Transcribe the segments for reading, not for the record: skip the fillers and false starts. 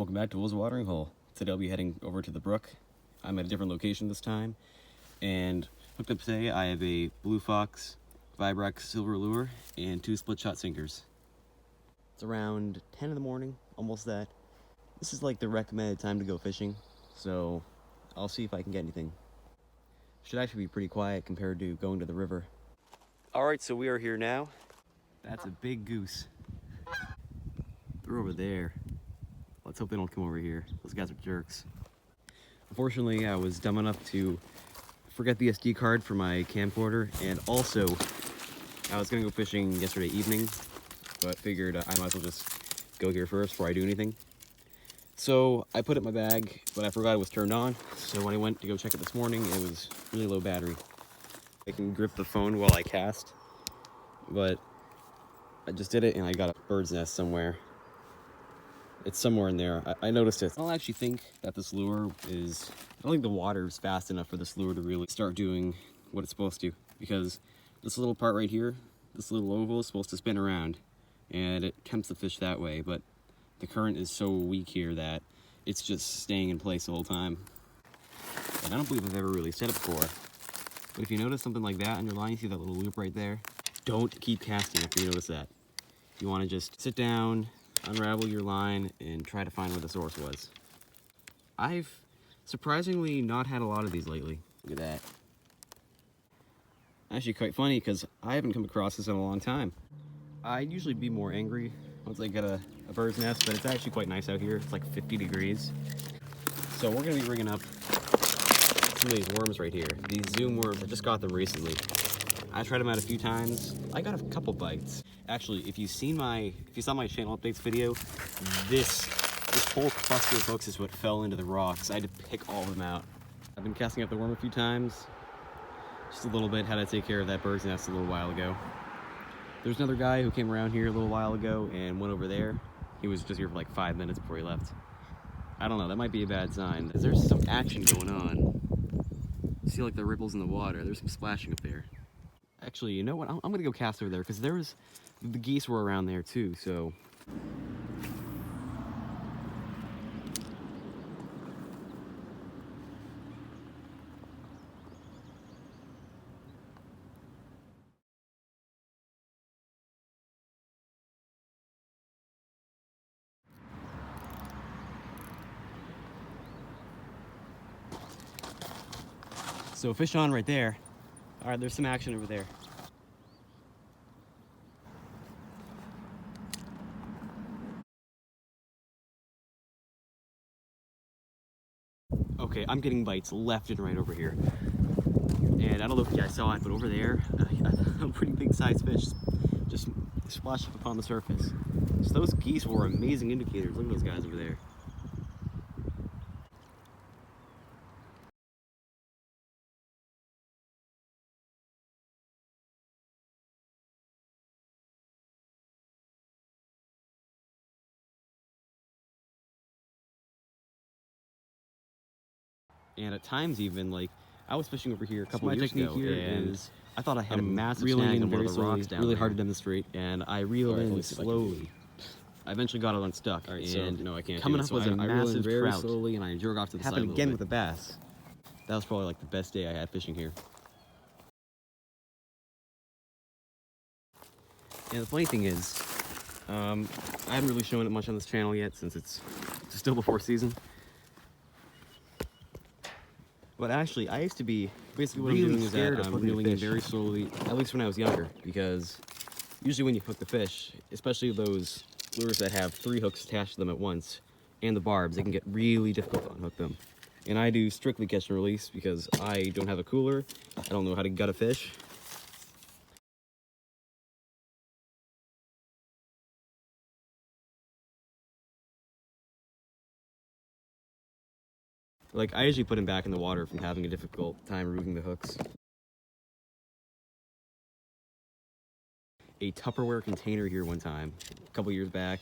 Welcome back to Will's Watering Hole. Today I'll be heading over to the brook. I'm at a different location this time, and hooked up today I have a Blue Fox Vibrox silver lure and 2 split shot sinkers. It's around 10 in the morning, almost that. This is like the recommended time to go fishing, so I'll see if I can get anything. Should actually be pretty quiet compared to going to the river. Alright, so we are here now. That's a big goose. They're over there. Let's hope they don't come over here. Those guys are jerks. Unfortunately, I was dumb enough to forget the SD card for my camcorder, and also I was gonna go fishing yesterday evening, but figured I might as well just go here first before I do anything. So I put it in my bag, but I forgot it was turned on. So when I went to go check it this morning, it was really low battery. I can grip the phone while I cast, but I just did it and I got a bird's nest somewhere. It's somewhere in there. I noticed it. I don't actually think that this lure is... I don't think the water is fast enough for this lure to really start doing what it's supposed to. Because this little part right here, this little oval is supposed to spin around. And it tempts the fish that way. But the current is so weak here that it's just staying in place the whole time. And I don't believe I've ever really said it before. But if you notice something like that on your line, you see that little loop right there? Don't keep casting after you notice that. You want to just sit down, unravel your line, and try to find where the source was. I've surprisingly not had a lot of these lately. Look at that. Actually quite funny because I haven't come across this in a long time. I'd usually be more angry once I get a bird's nest, but it's actually quite nice out here. It's like 50 degrees. So we're going to be rigging up some of these worms right here. These Zoom worms, I just got them recently. I tried them out a few times. I got a couple bites. Actually, if you saw my channel updates video, this whole cluster of hooks is what fell into the rocks. I had to pick all of them out. I've been casting up the worm a few times, just a little bit. Had to take care of that bird's nest a little while ago. There's another guy who came around here a little while ago and went over there. He was just here for like 5 minutes before he left. I don't know, that might be a bad sign. There's some action going on. See like the ripples in the water. There's some splashing up there. Actually, you know what? I'm gonna go cast over there because the geese were around there too, so. So fish on right there. All right, there's some action over there. Okay, I'm getting bites left and right over here. And I don't know if you guys saw it, but over there, a pretty big sized fish just splashed up upon the surface. So those geese were amazing indicators. Look at those guys over there. And at times even, like, I was fishing over here a couple of years ago, and I thought I had a massive snag on one of the rocks down really hard to demonstrate, and I reeled in slowly. I eventually got it unstuck, and no, I can't coming up was a massive very trout. Slowly, and I jerked off to the side. Happened again with a bass. That was probably like the best day I had fishing here. And the funny thing is, I haven't really shown it much on this channel yet since it's still before season. But actually, I used to be basically what really I'm doing is that I'm reeling in very slowly, at least when I was younger, because usually when you hook the fish, especially those lures that have 3 hooks attached to them at once, and the barbs, they can get really difficult to unhook them. And I do strictly catch and release because I don't have a cooler, I don't know how to gut a fish. Like, I usually put him back in the water from having a difficult time removing the hooks. A Tupperware container here one time, a couple years back,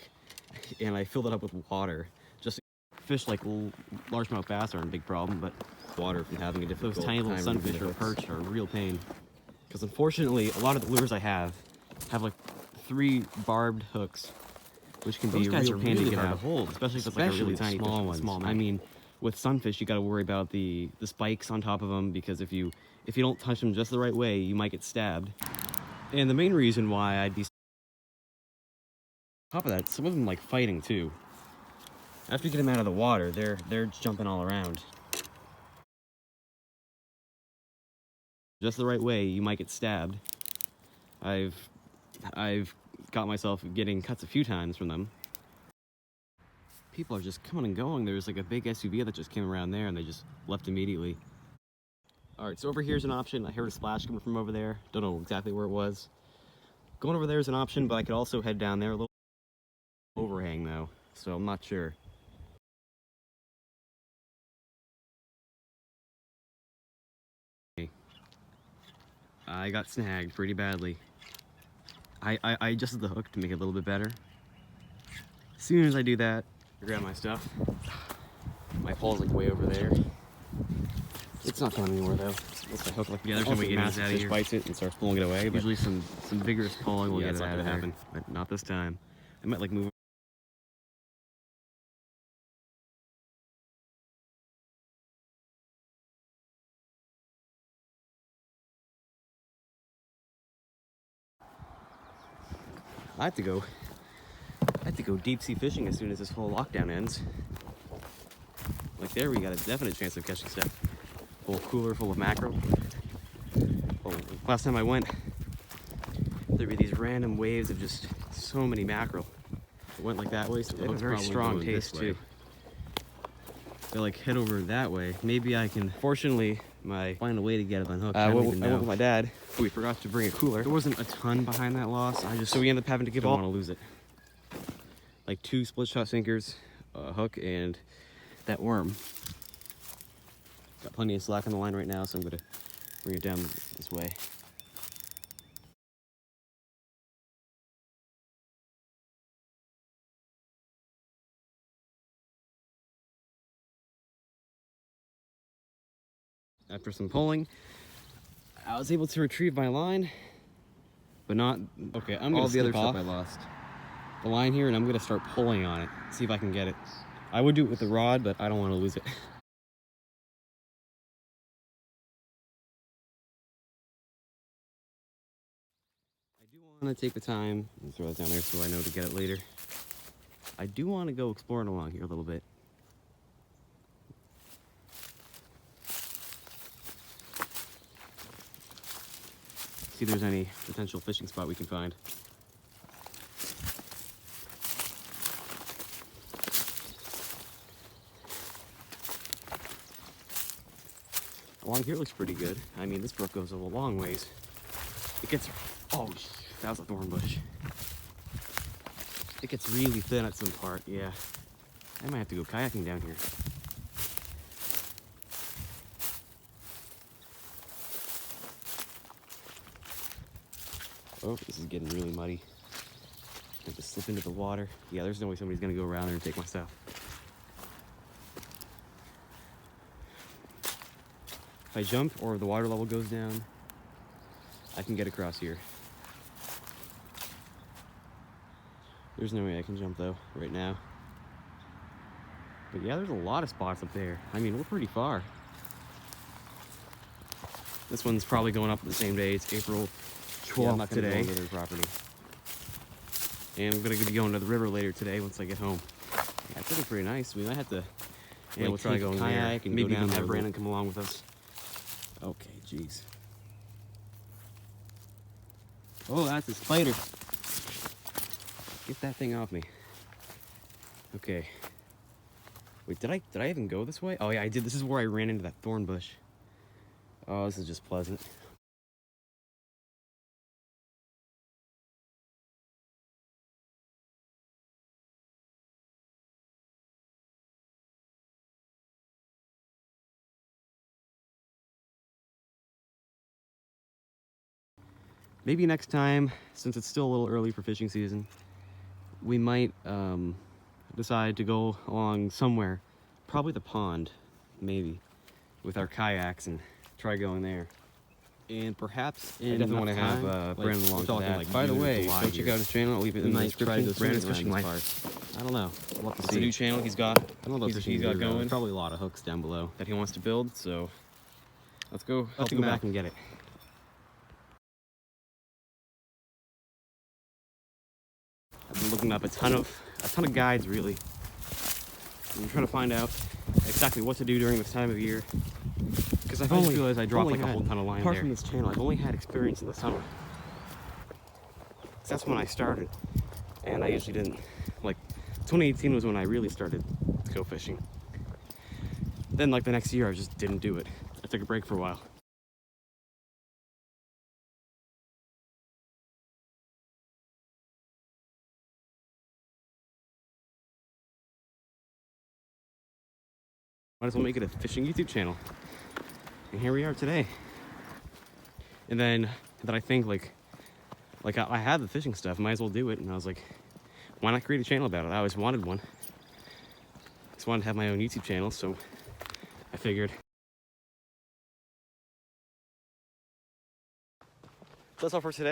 and I filled it up with water. Just fish like largemouth bass aren't a big problem, but water from having a difficult time. Those tiny little sunfish or perch are a real pain. Because unfortunately, a lot of the lures I have like 3 barbed hooks which can be a real pain to get out. Hold, especially if it's like a really tiny small one. I mean, with sunfish, you got to worry about the spikes on top of them, because if you don't touch them just the right way, you might get stabbed. And the main reason why I'd be on top of that, some of them like fighting too. After you get them out of the water, they're jumping all around. Just the right way, you might get stabbed. I've got myself getting cuts a few times from them. People are just coming and going. There's like a big SUV that just came around there and they just left immediately. All right, so over here's an option. I heard a splash coming from over there. Don't know exactly where it was. Going over there is an option, but I could also head down there. A little overhang though, so I'm not sure. I got snagged pretty badly. I adjusted the hook to make it a little bit better. As soon as I do that, I grab my stuff. My pole's like way over there. It's not going anywhere though. Once I hook like the other time we get out of here, bites it and starts pulling it away. But usually some vigorous pulling will get it out of there, but not this time. I might like move. I have to go deep sea fishing as soon as this whole lockdown ends. Like there, we got a definite chance of catching stuff. Whole cooler full of mackerel. Well, last time I went, there'd be these random waves of just so many mackerel. It went like that way, so it had a very strong taste too. They like head over that way. Maybe I can. Fortunately, find a way to get it unhooked. I went with my dad. We forgot to bring a cooler. There wasn't a ton behind that loss. So we ended up having to give all. I don't want to lose it. Like 2 split shot sinkers, a hook, and that worm. Got plenty of slack on the line right now, so I'm gonna bring it down this way. After some pulling, I was able to retrieve my line, but not. Okay, I'm gonna slip off. I lost the line here, and I'm gonna start pulling on it, see if I can get it. I would do it with the rod, but I don't want to lose it. I do want to take the time and throw it down there so I know to get it later. I do want to go exploring along here a little bit. See if there's any potential fishing spot we can find. Along here looks pretty good. I mean, this brook goes a long ways. It gets, oh, that was a thorn bush. It gets really thin at some part, yeah. I might have to go kayaking down here. Oh, this is getting really muddy. I have to slip into the water. Yeah, there's no way somebody's gonna go around there and take my stuff. If I jump or the water level goes down, I can get across here. There's no way I can jump though, right now. But yeah, there's a lot of spots up there. I mean, we're pretty far. This one's probably going up the same day. It's April 12th today. Go to their property. And I'm gonna be going to the river later today once I get home. Yeah, it's looking pretty nice. We might have to. Yeah, we'll try going kayak and maybe go down have Brandon come along with us. Okay, jeez. Oh, that's a spider. Get that thing off me. Okay. Wait, did I even go this way? Oh yeah, I did. This is where I ran into that thorn bush. Oh, this is just pleasant. Maybe next time, since it's still a little early for fishing season, we might decide to go along somewhere, probably the pond, maybe, with our kayaks and try going there. and perhaps I definitely want to have Brandon along to that. By the way, go check out his channel. I'll leave it in the description. Brandon's Fishing Life. I don't know. We'll have to It's see. a new channel he's got. I don't know about fishing. He's got going. There's probably a lot of hooks down below that he wants to build. So let's go. Let's go back and get it. I've been looking up a ton of guides really. I'm trying to find out exactly what to do during this time of year. Because I just realized I dropped like a whole ton of line apart there. from this channel, I've only had experience in the summer. That's when I started, and I usually didn't. Like 2018 was when I really started to go fishing. Then like the next year, I just didn't do it. I took a break for a while. Might as well make it a fishing YouTube channel. And here we are today. And then I think like I had the fishing stuff, might as well do it. And I was like, why not create a channel about it? I always wanted one. I just wanted to have my own YouTube channel, so I figured. That's all for today.